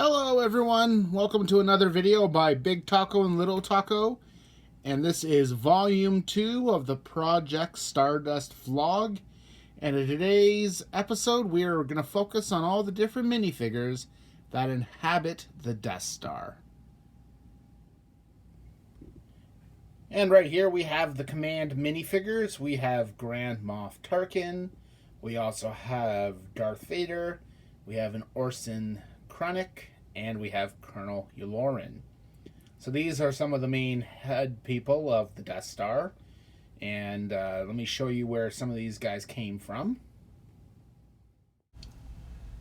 Hello everyone, welcome to another video by Big Taco and Little Taco, and this is volume 2 of the Project Stardust vlog. And in today's episode we are going to focus on all the different minifigures that inhabit the Death Star. And right here we have the Command minifigures. We have Grand Moff Tarkin, we also have Darth Vader, we have an Orson Krennic, and we have Colonel Yularen. So these are some of the main head people of the Death Star. And let me show you where some of these guys came from.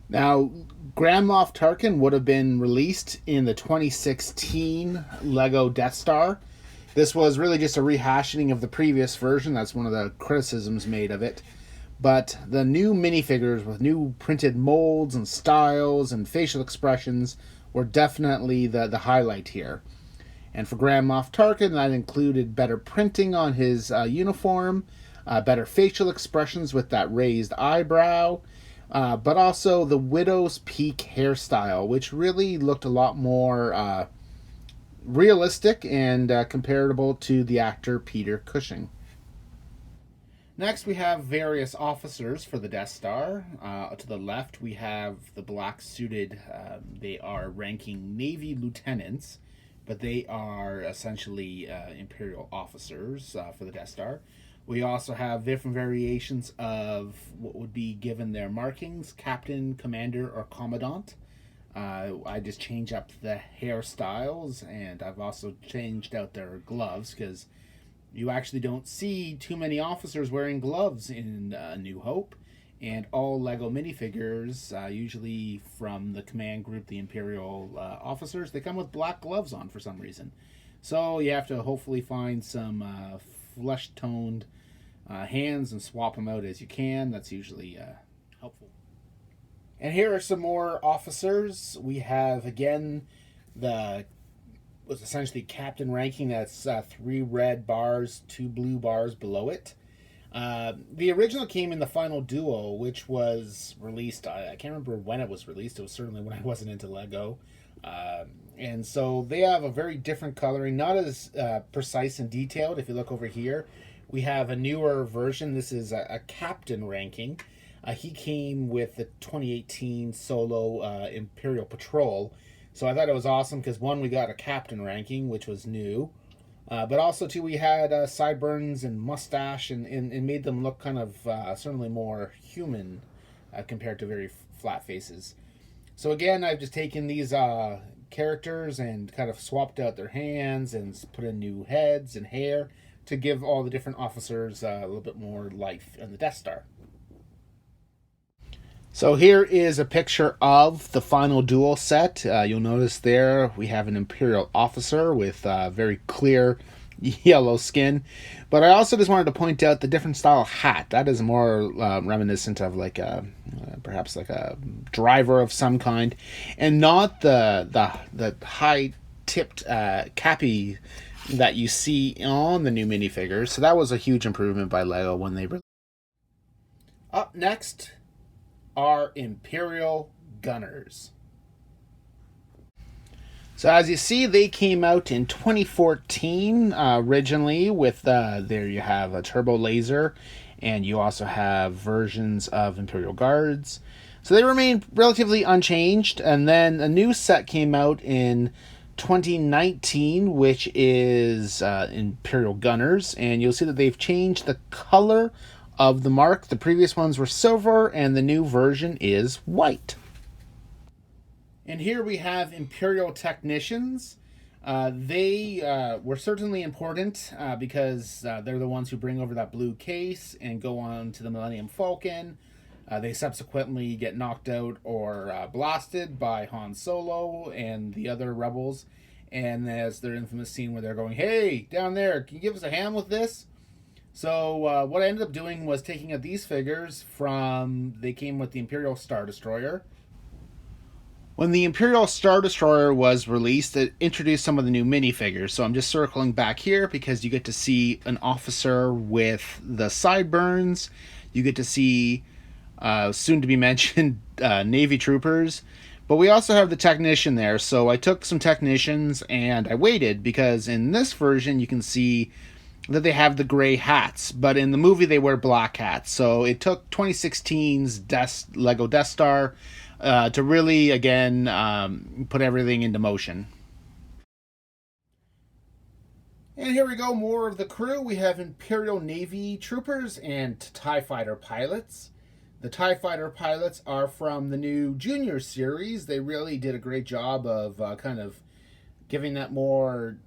Now, Grand Moff Tarkin would have been released in the 2016 Lego Death Star. This was really just a rehashing of the previous version. That's one of the criticisms made of it. But the new minifigures with new printed molds and styles and facial expressions were definitely the highlight here. And for Grand Moff Tarkin, that included better printing on his uniform, better facial expressions with that raised eyebrow, but also the Widow's Peak hairstyle, which really looked a lot more realistic and comparable to the actor Peter Cushing. Next, we have various officers for the Death Star. To the left, we have the black-suited, they are ranking Navy lieutenants, but they are essentially Imperial officers for the Death Star. We also have different variations of what would be given their markings, Captain, Commander, or Commandant. I just changed up the hairstyles, and I've also changed out their gloves, because you actually don't see too many officers wearing gloves in New Hope, and all Lego minifigures, usually from the command group, the Imperial officers, they come with black gloves on for some reason. So you have to hopefully find some flesh-toned hands and swap them out as you can. That's usually helpful. And here are some more officers. We have, again, was essentially captain ranking. That's 3 red bars, 2 blue bars below it. The original came in the final duo, which was released, I can't remember when it was released. It was certainly when I wasn't into Lego. And so they have a very different coloring, not as precise and detailed. If you look over here, we have a newer version. This is a captain ranking. He came with the 2018 Solo Imperial Patrol. So I thought it was awesome because, one, we got a captain ranking, which was new. But also, too, we had sideburns and mustache and made them look kind of certainly more human compared to very flat faces. So again, I've just taken these characters and kind of swapped out their hands and put in new heads and hair to give all the different officers a little bit more life in the Death Star. So here is a picture of the final duel set. You'll notice there we have an Imperial officer with very clear yellow skin. But I also just wanted to point out the different style hat. That is more reminiscent of like perhaps like a driver of some kind, and not the high-tipped cappy that you see on the new minifigures. So that was a huge improvement by Lego when they released. Up next are Imperial Gunners. So as you see, they came out in 2014 originally with, there you have a turbo laser, and you also have versions of Imperial Guards. So they remain relatively unchanged, and then a new set came out in 2019, which is Imperial Gunners, and you'll see that they've changed the color of the mark. The previous ones were silver, and the new version is white. And here we have Imperial Technicians. They were certainly important because they're the ones who bring over that blue case and go on to the Millennium Falcon. They subsequently get knocked out or blasted by Han Solo and the other rebels. And there's their infamous scene where they're going, "Hey, down there, can you give us a hand with this?" So what I ended up doing was taking out these figures they came with the Imperial Star Destroyer. When the Imperial Star Destroyer was released, it introduced some of the new minifigures. So I'm just circling back here because you get to see an officer with the sideburns. You get to see soon to be mentioned Navy troopers. But we also have the technician there, so I took some technicians and I waited because in this version you can see that they have the gray hats, but in the movie they wear black hats. So it took 2016's Lego Death Star to really, again, put everything into motion. And here we go, more of the crew. We have Imperial Navy troopers and TIE fighter pilots. The TIE fighter pilots are from the new Junior series. They really did a great job of kind of giving that more.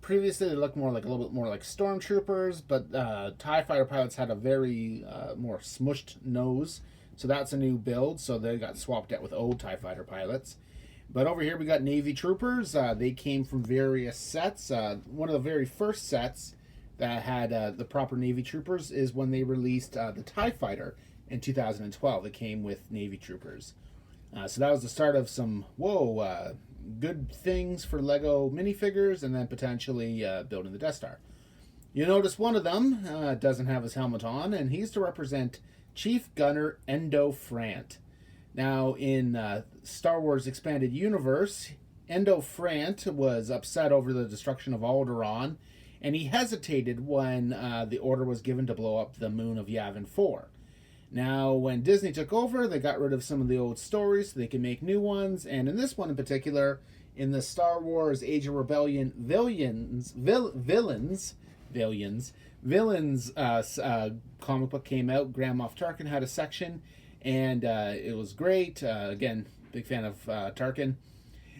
Previously, they looked more like a little bit more like stormtroopers, but TIE fighter pilots had a very more smushed nose. So that's a new build. So they got swapped out with old TIE fighter pilots. But over here we got Navy troopers. They came from various sets. One of the very first sets that had the proper Navy troopers is when they released the TIE fighter in 2012. It came with Navy troopers. So that was the start of some, good things for Lego minifigures, and then potentially building the Death Star. You notice one of them doesn't have his helmet on, and he's to represent Chief Gunner Endo Frant. Now, in Star Wars Expanded Universe, Endo Frant was upset over the destruction of Alderaan, and he hesitated when the order was given to blow up the moon of Yavin 4. Now, when Disney took over, they got rid of some of the old stories so they could make new ones. And in this one in particular, in the Star Wars Age of Rebellion villains comic book came out, Grand Moff Tarkin had a section, and it was great. Again, big fan of Tarkin.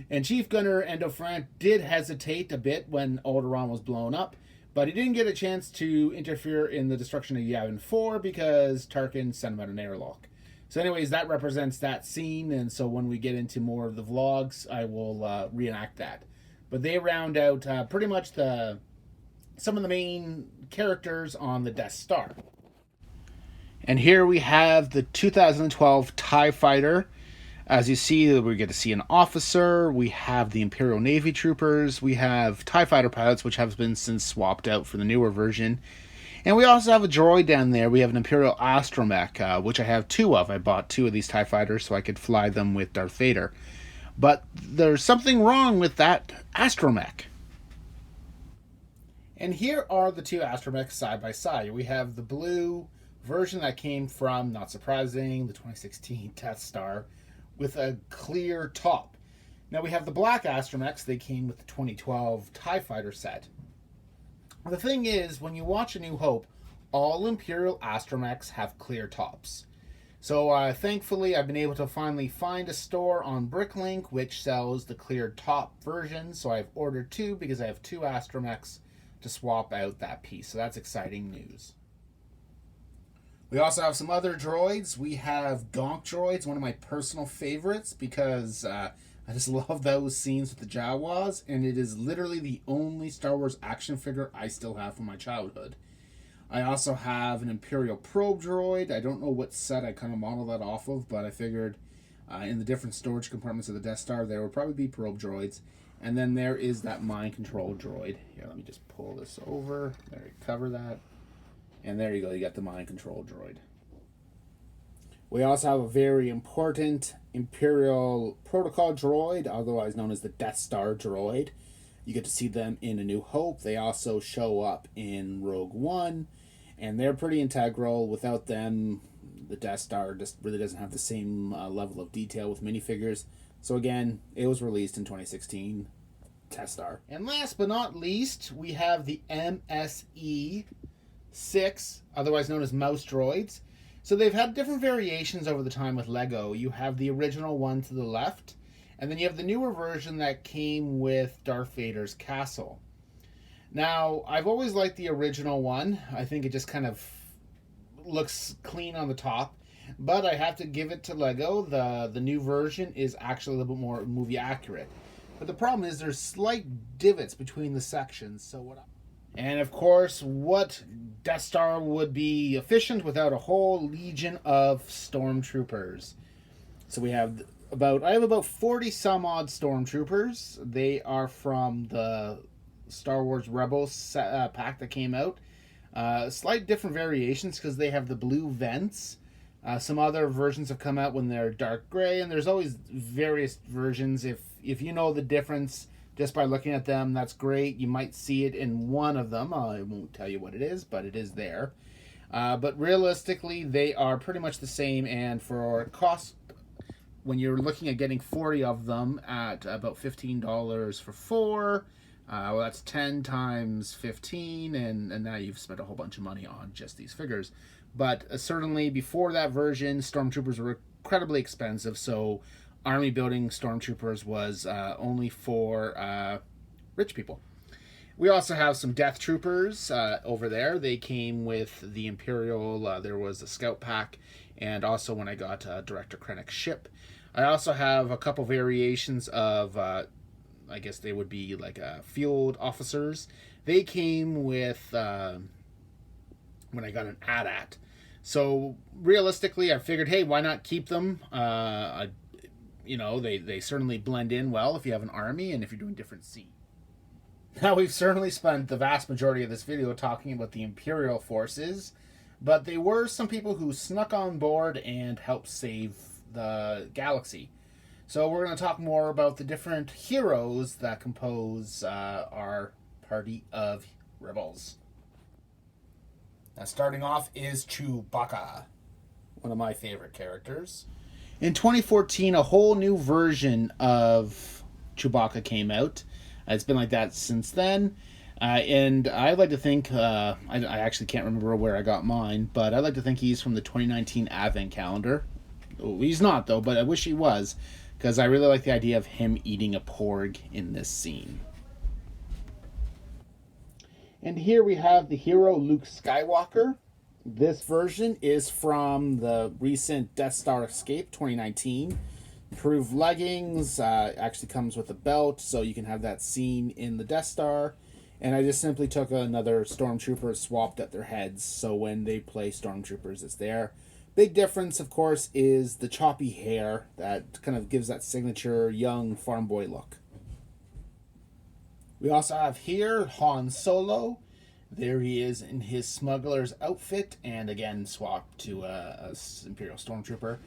And Chief Gunner Endo Frant did hesitate a bit when Alderaan was blown up, but he didn't get a chance to interfere in the destruction of Yavin 4 because Tarkin sent him out an airlock. So anyways, that represents that scene, and so when we get into more of the vlogs, I will reenact that. But they round out pretty much some of the main characters on the Death Star. And here we have the 2012 TIE Fighter. As you see, we get to see an officer, we have the Imperial Navy troopers, we have TIE fighter pilots, which have been since swapped out for the newer version. And we also have a droid down there. We have an Imperial astromech, which I have two of. I bought two of these TIE fighters so I could fly them with Darth Vader. But there's something wrong with that astromech. And here are the two astromechs side by side. We have the blue version that came from, not surprising, the 2016 Death Star, with a clear top. Now we have the black astromechs. They came with the 2012 TIE Fighter set. The thing is, when you watch A New Hope, all Imperial astromechs have clear tops. So thankfully, I've been able to finally find a store on Bricklink which sells the clear top version. So I've ordered two because I have two astromechs to swap out that piece. So that's exciting news. We also have some other droids. We have Gonk droids, one of my personal favorites because I just love those scenes with the Jawas, and it is literally the only Star Wars action figure I still have from my childhood. I also have an Imperial probe droid. I don't know what set I kind of modeled that off of, but I figured in the different storage compartments of the Death Star, there would probably be probe droids. And then there is that mind control droid. Here, let me just pull this over. There, you cover that. And there you go, you got the mind control droid. We also have a very important Imperial Protocol droid, otherwise known as the Death Star droid. You get to see them in A New Hope. They also show up in Rogue One, and they're pretty integral. Without them, the Death Star just really doesn't have the same level of detail with minifigures. So again, it was released in 2016, Death Star. And last but not least, we have the MSE 6, otherwise known as mouse droids. So they've had different variations over the time with Lego. You have the original one to the left, and then you have the newer version that came with Darth Vader's castle. Now, I've always liked the original one. I think it just kind of looks clean on the top, but I have to give it to Lego. The new version is actually a little bit more movie accurate. But the problem is there's slight divots between the sections. And of course, what Death Star would be efficient without a whole legion of stormtroopers? So I have about 40 some odd stormtroopers. They are from the Star Wars Rebels pack that came out. Slight different variations because they have the blue vents. Some other versions have come out when they're dark gray, and there's always various versions. If you know the difference just by looking at them, that's great. You might see it in one of them. I won't tell you what it is, but it is there. But realistically, they are pretty much the same, and for cost, when you're looking at getting 40 of them at about $15 for four, well, that's 10 times 15, and now you've spent a whole bunch of money on just these figures. But certainly before that version, Stormtroopers were incredibly expensive, so army building Stormtroopers was only for rich people. We also have some Death Troopers over there. They came with the Imperial, there was a Scout Pack, and also when I got Director Krennic's ship. I also have a couple variations of, I guess they would be like field officers. They came with, when I got an AT-AT. So realistically, I figured, hey, why not keep them? They certainly blend in well if you have an army and if you're doing different scenes. Now, we've certainly spent the vast majority of this video talking about the Imperial forces, but there were some people who snuck on board and helped save the galaxy. So we're going to talk more about the different heroes that compose our party of rebels. Now, starting off is Chewbacca, one of my favorite characters. In 2014, a whole new version of Chewbacca came out. It's been like that since then. And I'd like to think, I actually can't remember where I got mine, but I'd like to think he's from the 2019 Advent calendar. Oh, he's not, though, but I wish he was, because I really like the idea of him eating a porg in this scene. And here we have the hero Luke Skywalker. This version is from the recent Death Star Escape 2019. Improved leggings, actually comes with a belt, so you can have that scene in the Death Star. And I just simply took another Stormtrooper, swapped at their heads, so when they play Stormtroopers, it's there. Big difference, of course, is the choppy hair that kind of gives that signature young farm boy look. We also have here Han Solo. There he is in his smuggler's outfit, and again swapped to a Imperial Stormtrooper.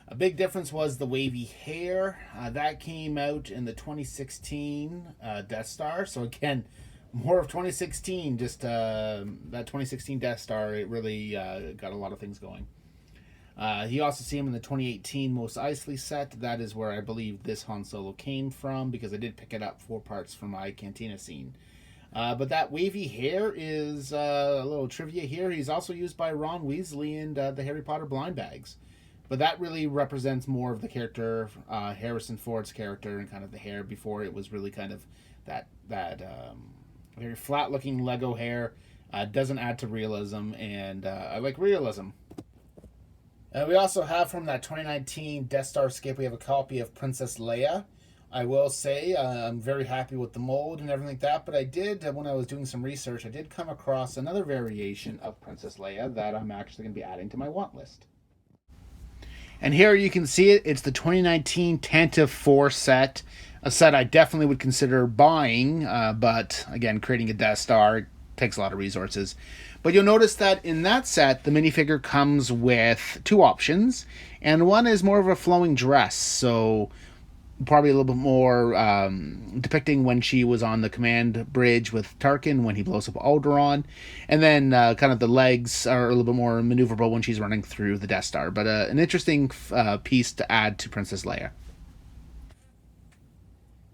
A big difference was the wavy hair. That came out in the 2016 Death Star. So again, more of 2016. Just that 2016 Death Star, it really got a lot of things going. You also see him in the 2018 Mos Eisley set. That is where I believe this Han Solo came from, because I did pick it up 4 parts for my Cantina scene. But that wavy hair is a little trivia here. He's also used by Ron Weasley in the Harry Potter blind bags. But that really represents more of the character, Harrison Ford's character, and kind of the hair before it was really kind of that very flat-looking Lego hair. Doesn't add to realism, and I like realism. We also have from that 2019 Death Star Escape, we have a copy of Princess Leia. I will say I'm very happy with the mold and everything like that, but I did, when I was doing some research, I did come across another variation of Princess Leia that I'm actually going to be adding to my want list. And here you can see it. It's the 2019 Tantive 4 set. A set I definitely would consider buying, but again, creating a Death Star takes a lot of resources. But you'll notice that in that set, the minifigure comes with 2 options, and one is more of a flowing dress, so probably a little bit more depicting when she was on the command bridge with Tarkin when he blows up Alderaan, and then kind of the legs are a little bit more maneuverable when she's running through the Death Star. But an interesting piece to add to Princess Leia.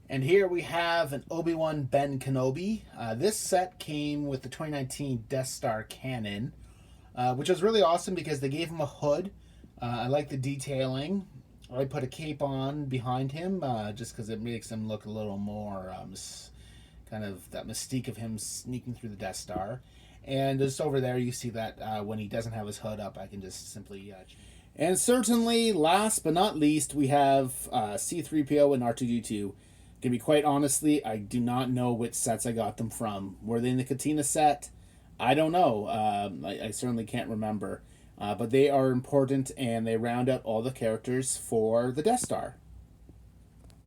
And here we have an Obi-Wan Ben Kenobi. This set came with the 2019 Death Star cannon, which was really awesome because they gave him a hood. I like the detailing. I put a cape on behind him just because it makes him look a little more kind of that mystique of him sneaking through the Death Star. And just over there you see that when he doesn't have his hood up, I can just simply... And certainly, last but not least, we have C-3PO and R2-D2. To be quite honestly, I do not know which sets I got them from. Were they in the Katina set? I don't know. I certainly can't remember. But they are important, and they round out all the characters for the Death Star.